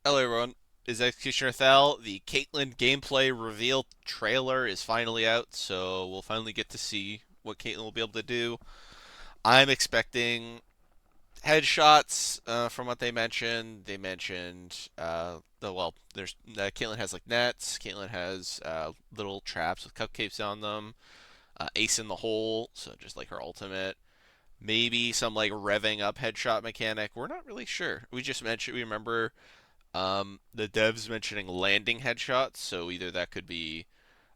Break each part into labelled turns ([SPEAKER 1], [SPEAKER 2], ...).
[SPEAKER 1] Hello everyone, is Executioner Thel. The Caitlyn gameplay reveal trailer is finally out, so we'll finally get to see what Caitlyn will be able to do. I'm expecting headshots from what they mentioned. They mentioned there's Caitlyn has like nets. Caitlyn has little traps with cupcakes on them. Ace in the hole, so just like her ultimate. Maybe some like revving up headshot mechanic. We're not really sure. We remember the devs mentioning landing headshots, so either that could be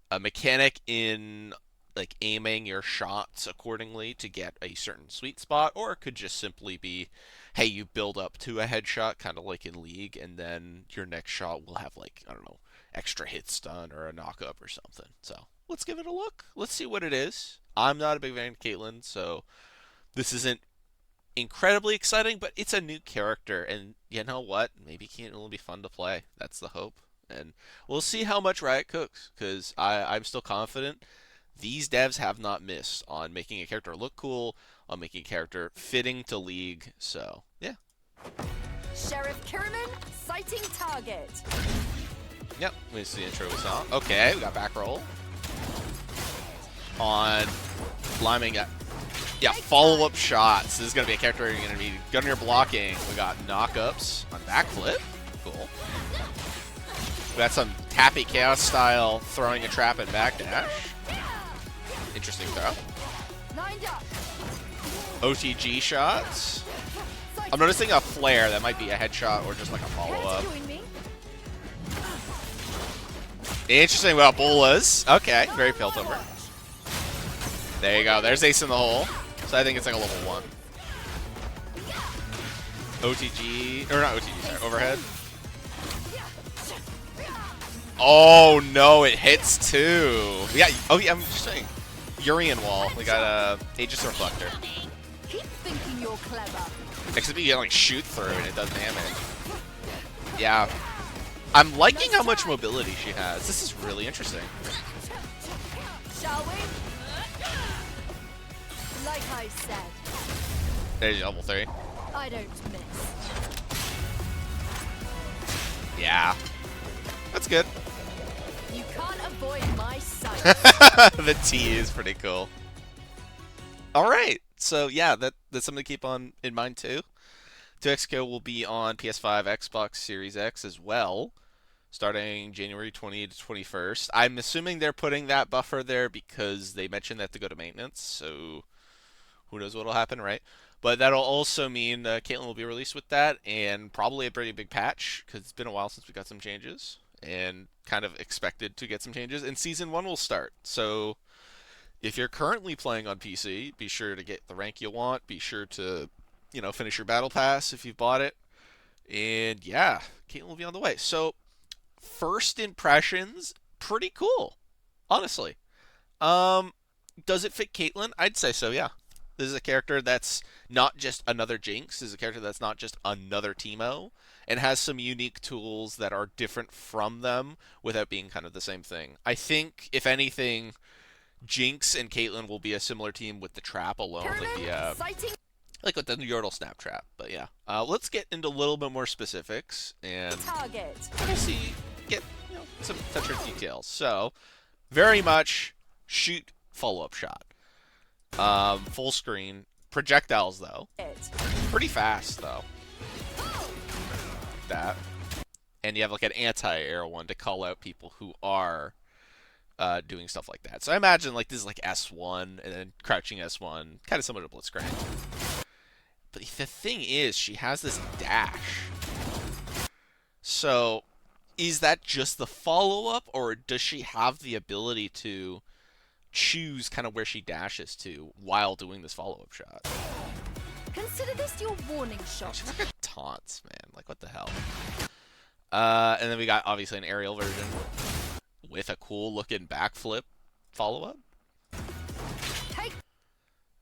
[SPEAKER 1] a mechanic in like aiming your shots accordingly to get a certain sweet spot, or it could just simply be, hey, you build up to a headshot, kind of like in League, and then your next shot will have like I don't know, extra hits done or a knock up or something. So let's give it a look. Let's see what it is. I'm not a big fan of Caitlyn, so this isn't incredibly exciting, but it's a new character, and you know what? Maybe Keaton will be fun to play. That's the hope, and we'll see how much Riot cooks. Because I'm still confident these devs have not missed on making a character look cool, on making a character fitting to League. So yeah,
[SPEAKER 2] Sheriff Kiriman, sighting target.
[SPEAKER 1] yep. This is the intro we saw. Okay, we got back roll on Liming. Yeah, follow-up shots. This is going to be a character you're going to be gunner blocking. We got knock-ups on backflip. Cool. We got some Tappy Chaos style throwing a trap and backdash. Interesting throw. OTG shots. I'm noticing a flare that might be a headshot or just like a follow-up. Interesting about bolas. Okay, very Piltover. There you go. There's Ace in the hole. So I think it's like a level 1. OTG, or not OTG, sorry, overhead. Oh no, it hits too. Yeah, oh yeah, I'm just saying. Urian wall. We got a Aegis Reflector.
[SPEAKER 2] Keep thinking you're clever.
[SPEAKER 1] Except you can like shoot through and it does damage. Yeah. I'm liking how much mobility she has. This is really interesting.
[SPEAKER 2] Shall we? Like I said,
[SPEAKER 1] There's level 3.
[SPEAKER 2] I don't miss.
[SPEAKER 1] Yeah. That's good.
[SPEAKER 2] You can't avoid my sight.
[SPEAKER 1] The T is pretty cool. Alright. So yeah, that's something to keep on in mind too. 2XKO will be on PS5, Xbox Series X as well, starting January 20 to 21st. I'm assuming they're putting that buffer there because they mentioned that to go to maintenance, so who knows what'll happen, right? But that'll also mean Caitlyn will be released with that, and probably a pretty big patch, because it's been a while since we got some changes, and kind of expected to get some changes. And Season 1 will start, so if you're currently playing on PC, be sure to get the rank you want, be sure to, finish your Battle Pass if you've bought it, and yeah, Caitlyn will be on the way. So, first impressions, pretty cool, honestly. Does it fit Caitlyn? I'd say so, yeah. This is a character that's not just another Jinx. This is a character that's not just another Teemo, and has some unique tools that are different from them without being kind of the same thing. I think, if anything, Jinx and Caitlyn will be a similar team with the trap alone, like with the Yordle Snap Trap. But yeah, let's get into a little bit more specifics and
[SPEAKER 2] Target.
[SPEAKER 1] get some toucher details. So, very much shoot follow-up shot. Full screen. Projectiles, though. Pretty fast, though. That. And you have, like, an anti-air one to call out people who are doing stuff like that. So I imagine, like, this is, like, S1, and then crouching S1. Kind of similar to Blitzcrank. But the thing is, she has this dash. So, is that just the follow-up, or does she have the ability to choose kind of where she dashes to while doing this follow-up shot?
[SPEAKER 2] Consider this your warning shot.
[SPEAKER 1] She's like a taunts, man. Like, what the hell? And then we got, obviously, an aerial version with a cool-looking backflip follow-up.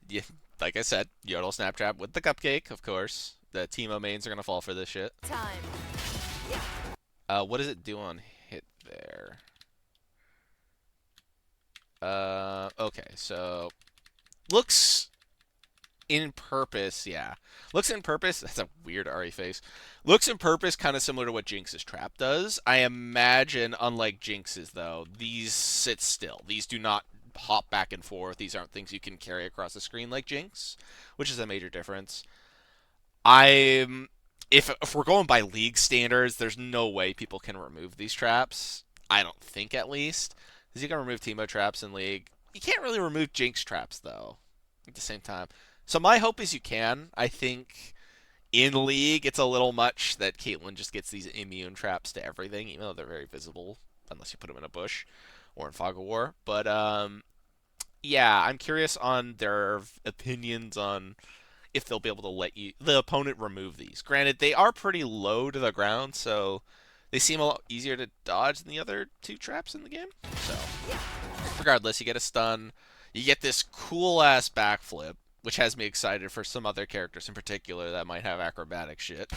[SPEAKER 1] Yeah, like I said, Yordle Snaptrap with the cupcake, of course. The Teemo mains are going to fall for this shit.
[SPEAKER 2] Time.
[SPEAKER 1] What does it do on hit there? Okay, so looks in purpose, yeah. Looks in purpose, that's a weird RE face. Looks in purpose kind of similar to what Jinx's trap does. I imagine, unlike Jinx's, though, these sit still. These do not hop back and forth. These aren't things you can carry across the screen like Jinx, which is a major difference. I'm if we're going by league standards, there's no way people can remove these traps. I don't think, at least, because you can remove Teemo traps in league. You can't really remove Jinx traps though. At the same time, so my hope is you can. I think in league it's a little much that Caitlyn just gets these immune traps to everything, even though they're very visible, unless you put them in a bush or in Fog of War. But yeah, I'm curious on their opinions on if they'll be able to let the opponent remove these. Granted, they are pretty low to the ground, so they seem a lot easier to dodge than the other two traps in the game. So, regardless, you get a stun, you get this cool ass backflip, which has me excited for some other characters in particular that might have acrobatic shit.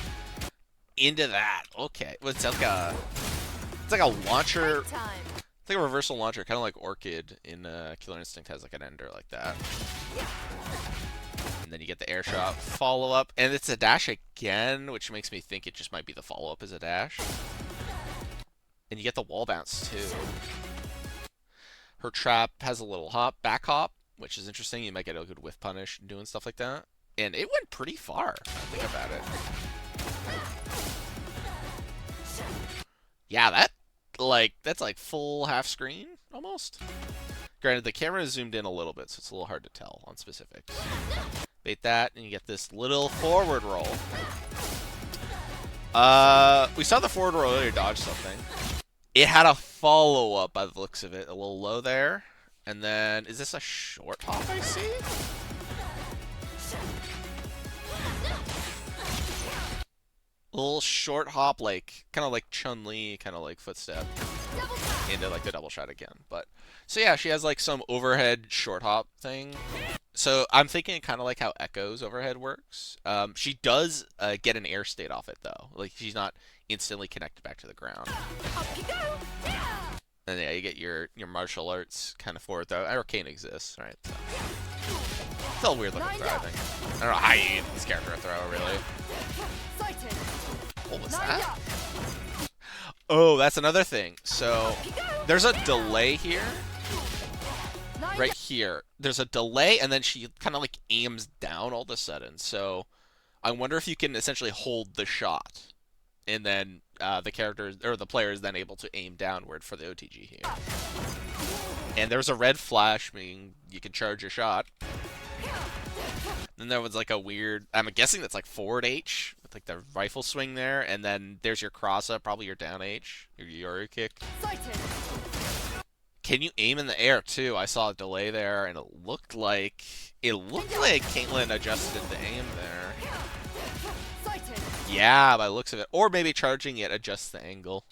[SPEAKER 1] Into that, okay, well, it's like a launcher. It's like a reversal launcher, kind of like Orchid in Killer Instinct has like an ender like that. And then you get the air shot follow up, and it's a dash again, which makes me think it just might be the follow up as a dash. And you get the wall bounce too. Her trap has a little hop, back hop, which is interesting. You might get a good whiff punish doing stuff like that. And it went pretty far, I think about it. Yeah, that's like full half screen almost. Granted, the camera is zoomed in a little bit, so it's a little hard to tell on specifics. Bait that, and you get this little forward roll. We saw the forward roll earlier dodge something. It had a follow-up by the looks of it, a little low there. And then, is this a short hop I see? A little short hop, like, kind of like Chun-Li, kind of like footstep. Into like the double shot again. But, so yeah, she has like some overhead short hop thing. So I'm thinking kind of like how Echo's overhead works. She does get an air state off it though. Like she's not instantly connected back to the ground. And yeah, you get your martial arts kind of forward throw. Arcane exists, right? So. It's all weird looking throw, I think. I don't know how you get this character a throw, really. What was that? Oh, that's another thing. So there's a delay here. Right here. There's a delay, and then she kind of like aims down all of a sudden. So I wonder if you can essentially hold the shot, and then the character or the player is then able to aim downward for the OTG here. And there's a red flash, meaning you can charge your shot. Then there was like a weird, I'm guessing that's like forward H, with like the rifle swing there, and then there's your cross up, probably your down H, your Yuri kick. Can you aim in the air too? I saw a delay there, and it looked like Caitlyn adjusted the aim there. Yeah, by the looks of it, or maybe charging it adjusts the angle.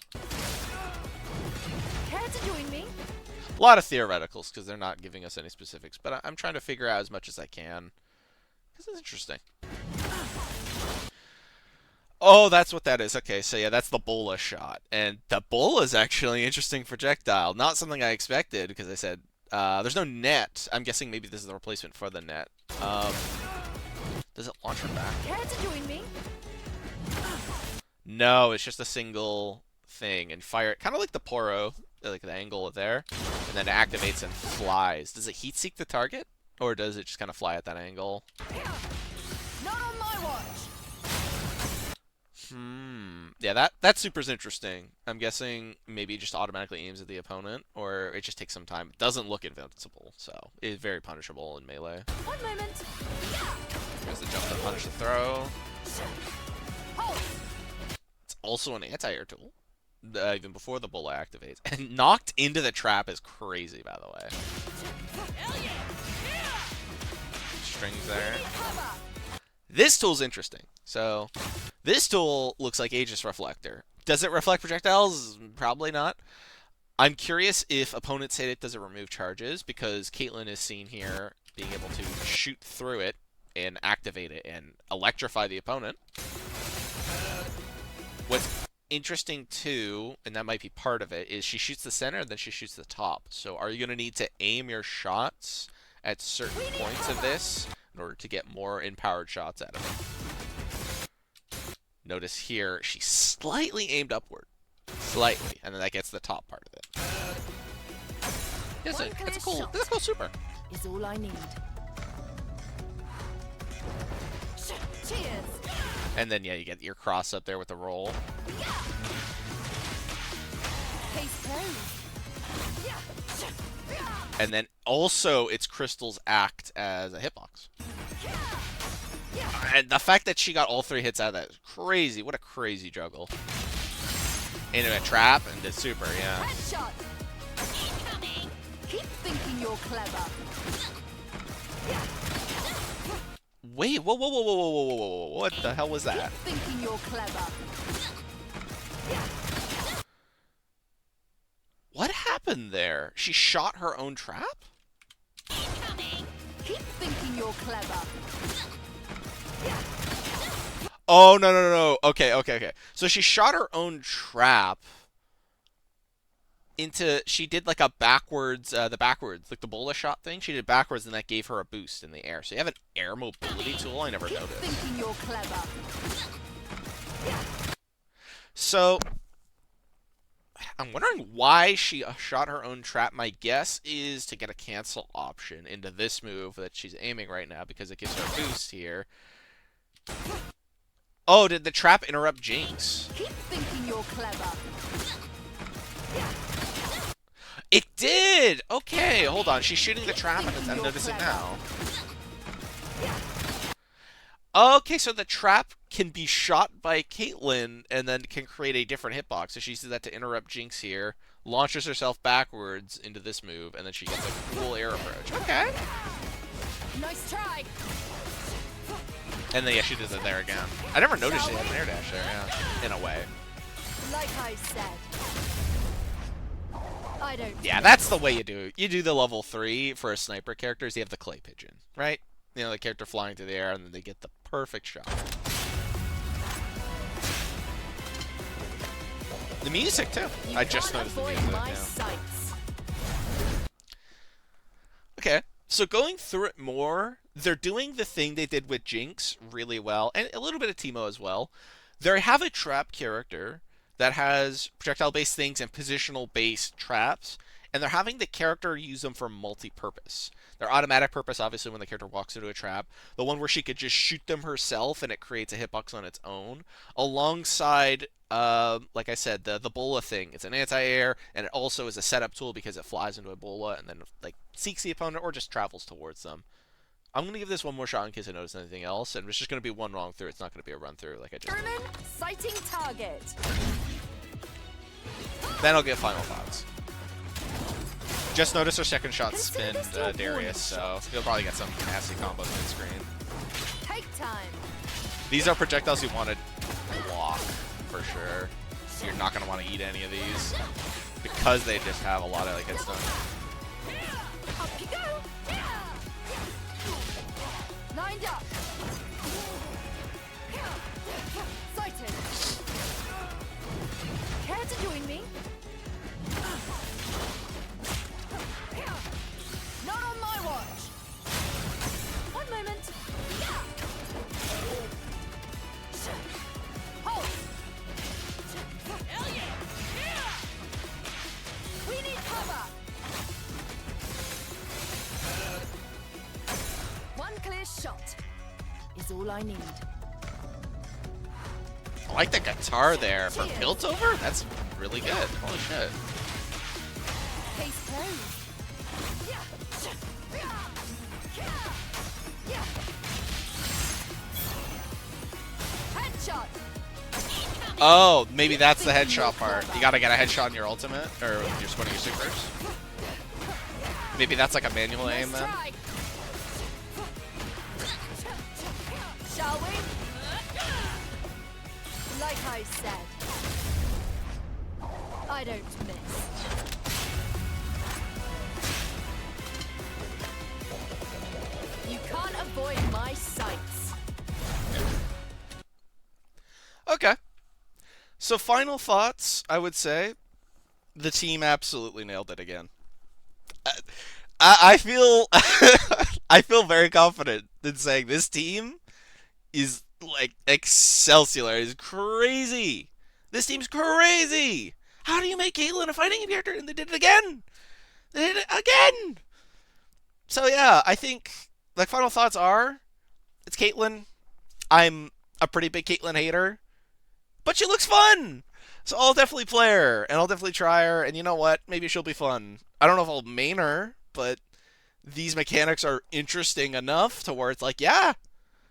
[SPEAKER 2] Care to join me?
[SPEAKER 1] A lot of theoreticals because they're not giving us any specifics, but I'm trying to figure out as much as I can because it's interesting. Oh, that's what that is. Okay, so yeah, that's the bola shot. And the bola is actually an interesting projectile. Not something I expected, because I said, there's no net. I'm guessing maybe this is the replacement for the net. Does it launch her back?
[SPEAKER 2] Care to join me?
[SPEAKER 1] No, it's just a single thing. And fire it, kind of like the Poro, like the angle there. And then it activates and flies. Does it heat seek the target? Or does it just kind of fly at that angle?
[SPEAKER 2] Not on my watch.
[SPEAKER 1] Yeah, that's super interesting. I'm guessing maybe it just automatically aims at the opponent, or it just takes some time. It doesn't look invincible, so it's very punishable in melee.
[SPEAKER 2] One moment.
[SPEAKER 1] There's the jump to punish the throw. It's also an anti-air tool, even before the bullet activates. And knocked into the trap is crazy, by the way. Strings there. This tool's interesting. So, this tool looks like Aegis Reflector. Does it reflect projectiles? Probably not. I'm curious if opponents hit it, does it remove charges? Because Caitlyn is seen here being able to shoot through it and activate it and electrify the opponent. What's interesting too, and that might be part of it, is she shoots the center and then she shoots the top. So are you going to need to aim your shots at certain points of this in order to get more empowered shots out of him. Notice here, she slightly aimed upward. Slightly. And then that gets the top part of it. Yes, it's cool. That's cool super.
[SPEAKER 2] Is all I need. Cheers.
[SPEAKER 1] And then, yeah, you get your cross up there with the roll.
[SPEAKER 2] Case closed.
[SPEAKER 1] And then also, it's Crystal's act as a hitbox. And the fact that she got all 3 hits out of that is crazy. What a crazy juggle. Into a trap and the super, yeah.
[SPEAKER 2] Headshot. Incoming. Keep thinking you're clever.
[SPEAKER 1] Wait, whoa, whoa, whoa, whoa, whoa, whoa, whoa, whoa. What the hell was that?
[SPEAKER 2] Keep thinking you're clever.
[SPEAKER 1] What happened there? She shot her own trap?
[SPEAKER 2] Incoming. Keep thinking you're clever.
[SPEAKER 1] Oh, no, no, no, no. Okay, okay, okay. So she shot her own trap into... She did like a backwards, the backwards, like the bola shot thing. She did backwards and that gave her a boost in the air. So you have an air mobility tool? I never
[SPEAKER 2] Keep
[SPEAKER 1] noticed.
[SPEAKER 2] thinking you're clever.
[SPEAKER 1] So... I'm wondering why she shot her own trap. My guess is to get a cancel option into this move that she's aiming right now because it gives her a boost here. Oh, did the trap interrupt Jinx?
[SPEAKER 2] Keep thinking you're clever.
[SPEAKER 1] It did! Okay, hold on. She's shooting the trap and I'm noticing now. Okay, so the trap can be shot by Caitlyn and then can create a different hitbox. So she uses that to interrupt Jinx here, launches herself backwards into this move, and then she gets a cool air approach. Okay.
[SPEAKER 2] Nice try.
[SPEAKER 1] And then, yeah, she does it there again. I never noticed she had an air dash there, yeah. In a way.
[SPEAKER 2] Like I said. I don't.
[SPEAKER 1] Yeah, that's the way you do it. You do the level 3 for a sniper characters. You have the clay pigeon, right? You know, the character flying through the air, and then they get the perfect shot. The music, too. I just noticed the music, yeah. Okay, so going through it more, they're doing the thing they did with Jinx really well, and a little bit of Teemo as well. They have a trap character that has projectile-based things and positional-based traps, and they're having the character use them for multi-purpose. Their automatic purpose, obviously, when the character walks into a trap. The one where she could just shoot them herself and it creates a hitbox on its own. Alongside, like I said, the bola thing. It's an anti-air, and it also is a setup tool because it flies into a bola and then like seeks the opponent or just travels towards them. I'm going to give this one more shot in case I notice anything else, and it's just going to be one wrong through. It's not going to be a run through like I just did.
[SPEAKER 2] German sighting target.
[SPEAKER 1] Then I'll get final thoughts. Just noticed her second shot spinned Darius, so you'll probably get some nasty combos mid-screen.
[SPEAKER 2] Take time.
[SPEAKER 1] These are projectiles you want to block, for sure. So you're not going to want to eat any of these, because they just have a lot of like hit stun.
[SPEAKER 2] Up you go. Lined up. Sighted. Care to join me? Not on my watch. One moment. Hold. Hell yeah. We need cover. One clear shot is all I need.
[SPEAKER 1] I like the guitar there for Piltover. That's really good. Holy shit.
[SPEAKER 2] Case closed. Headshot.
[SPEAKER 1] Oh, maybe that's the headshot part. You gotta get a headshot in your ultimate, or you're one of your supers. Maybe that's like a manual aim then.
[SPEAKER 2] Shall we? Like I said, I don't miss. You can't avoid my sights.
[SPEAKER 1] Okay. So final thoughts, I would say, the team absolutely nailed it again. I feel I feel very confident in saying this team is like Excelsior is crazy. This team's crazy. How do you make Caitlyn a fighting character? And they did it again. They did it again. So yeah, I think like final thoughts are it's Caitlyn. I'm a pretty big Caitlyn hater, but she looks fun. So I'll definitely play her and I'll definitely try her. And you know what? Maybe she'll be fun. I don't know if I'll main her, but these mechanics are interesting enough to where it's like, yeah,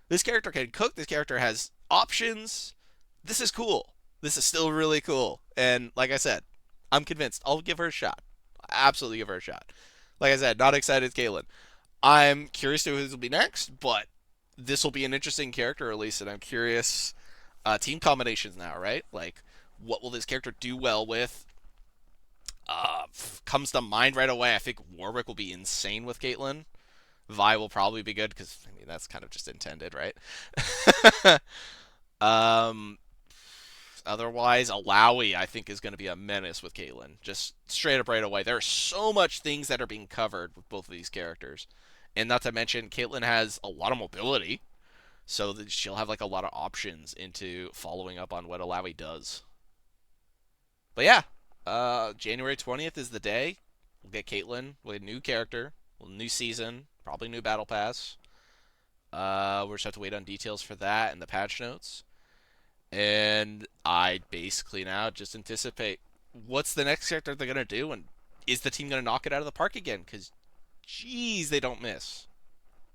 [SPEAKER 1] this character can cook. This character has options. This is cool. This is still really cool. And like I said, I'm convinced. I'll give her a shot. Absolutely give her a shot. Like I said, not excited as Caitlyn. I'm curious to who this will be next, but this will be an interesting character release, and I'm curious. Team combinations now, right? Like, what will this character do well with? Comes to mind right away. I think Warwick will be insane with Caitlyn. Vi will probably be good because I mean that's kind of just intended, right? um, Otherwise, Alawi I think is going to be a menace with Caitlyn. Just straight up right away. There are so much things that are being covered with both of these characters, and not to mention Caitlyn has a lot of mobility, so that she'll have like a lot of options into following up on what Alawi does. But yeah, January 20th is the day. We'll get Caitlyn with a new character, a new season, probably new battle pass. We'll just have to wait on details for that and the patch notes. And I basically now just anticipate what's the next character they're gonna do, and is the team gonna knock it out of the park again? Because, jeez, they don't miss.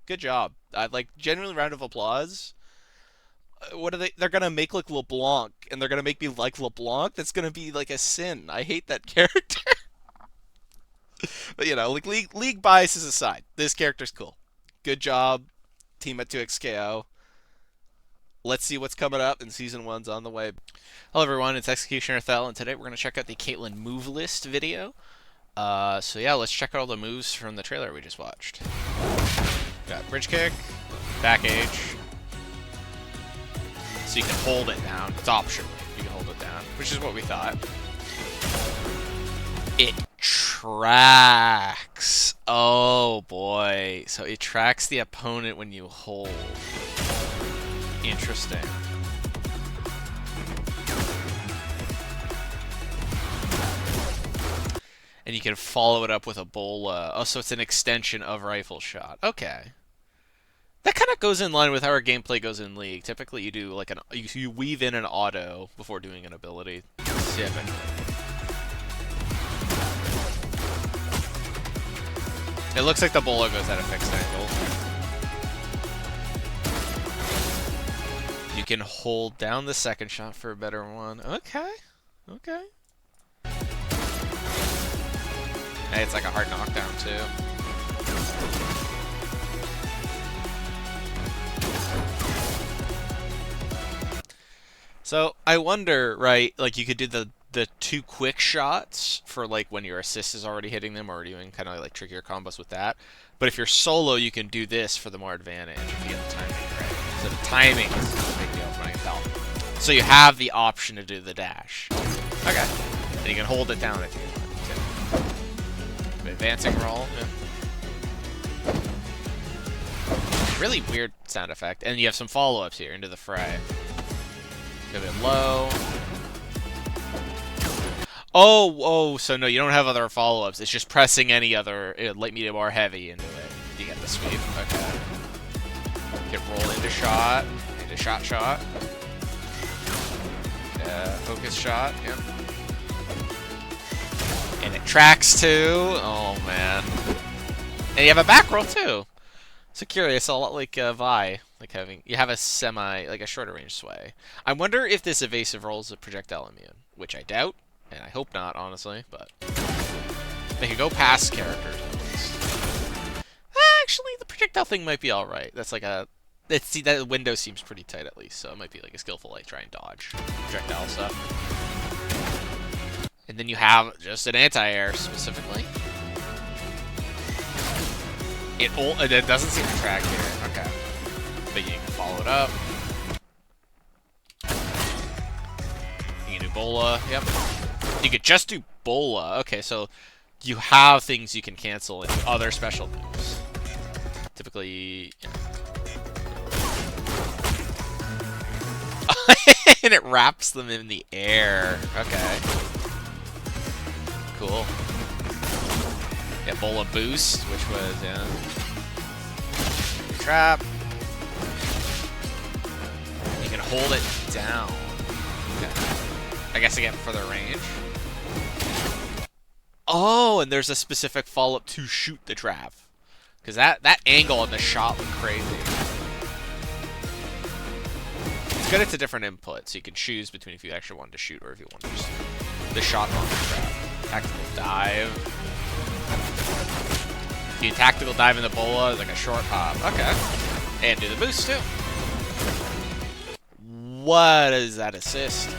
[SPEAKER 1] Good job. I'd like genuinely round of applause. What are they? They're gonna make like LeBlanc, and they're gonna make me like LeBlanc. That's gonna be like a sin. I hate that character. But you know, like league biases aside, this character's cool. Good job, team at 2XKO. Let's see what's coming up, and season one's on the way. Hello everyone, it's Executioner Thel, and today we're gonna check out the Caitlyn move list video. So yeah, let's check out all the moves from the trailer we just watched. Got bridge kick, back age. So you can hold it down. It's optional. You can hold it down, which is what we thought. It tracks. Oh boy. So it tracks the opponent when you hold. Interesting. And you can follow it up with a bola. Oh, so it's an extension of rifle shot. Okay. That kind of goes in line with how our gameplay goes in League. Typically, you do like you weave in an auto before doing an ability. Typically. It looks like the bola goes at a fixed angle. You can hold down the second shot for a better one. Okay. Okay. Hey, it's like a hard knockdown, too. So, I wonder, right, like you could do the two quick shots for like when your assist is already hitting them or doing kind of like trickier combos with that. But if you're solo, you can do this for the more advantage if you get the timing right. So the timing is a big deal for running Thel. So you have the option to do the dash. Okay. And you can hold it down if you want to. Advancing roll, yeah. Really weird sound effect. And you have some follow-ups here into the fray. A bit low. Oh, so no, you don't have other follow-ups. It's just pressing any other light, medium, or heavy into it. You get the sweep. Okay. You can roll into shot. Into shot. Focus shot. Yep. And it tracks too. Oh, man. And you have a back roll too. So curious, a lot like Vi. Like you have a like a shorter range sway. I wonder if this evasive roll is a projectile immune, which I doubt. And I hope not, honestly, but they could go past characters at least. Actually, the projectile thing might be alright. That's like a... See, that window seems pretty tight at least, so it might be like a skillful like try and dodge projectile stuff. And then you have just an anti-air specifically. It doesn't seem to track here. Okay. But you can follow it up. You can do bola. Yep. You could just do bola. Okay, so you have things you can cancel in other special moves to specifically. And it wraps them in the air. Okay. Cool. Ebola boost, which was, yeah. Trap. You can hold it down. Okay. I guess I get further range. Oh, and there's a specific follow-up to shoot the trap. Because that angle on the shot looked crazy. It's good it's a different input, so you can choose between if you actually want to shoot or if you want to just the shot on the trap. Tactical dive. You tactical dive in the bola is like a short pop. Okay. And do the boost too. What is that assist?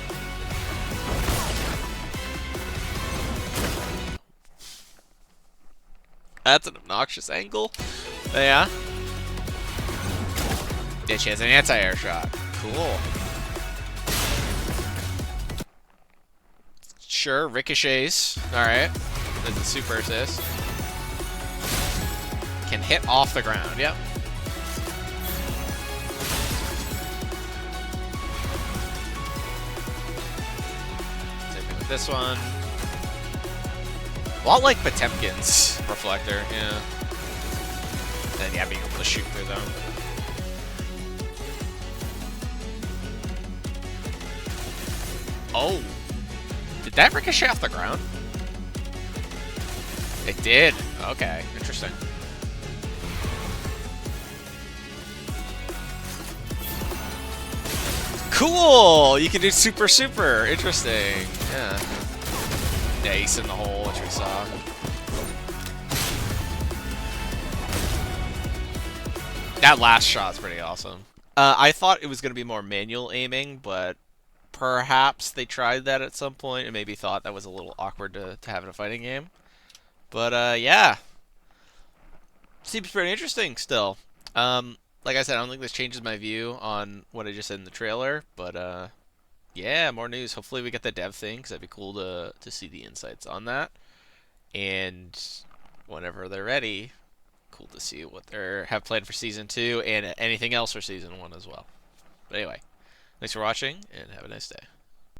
[SPEAKER 1] That's an obnoxious angle. Yeah. Yeah, she has an anti-air shot. Cool. Sure, ricochets. Alright. There's a super assist. Can hit off the ground, yep. Same thing with this one. A lot like Potemkin's reflector, yeah. And yeah, being able to shoot through them. Oh. Did that ricochet off the ground? It did. Okay, interesting. Cool! You can do super super. Interesting. Yeah. Yeah, ace in the hole, which we saw. That last shot's pretty awesome. I thought it was going to be more manual aiming, but perhaps they tried that at some point and maybe thought that was a little awkward to have in a fighting game. But yeah, seems pretty interesting still. Like I said, I don't think this changes my view on what I just said in the trailer, but yeah, more news. Hopefully we get the dev thing, because that'd be cool to see the insights on that. And whenever they're ready, cool to see what they have planned for Season 2 and anything else for Season 1 as well. But anyway, thanks for watching, and have a nice day.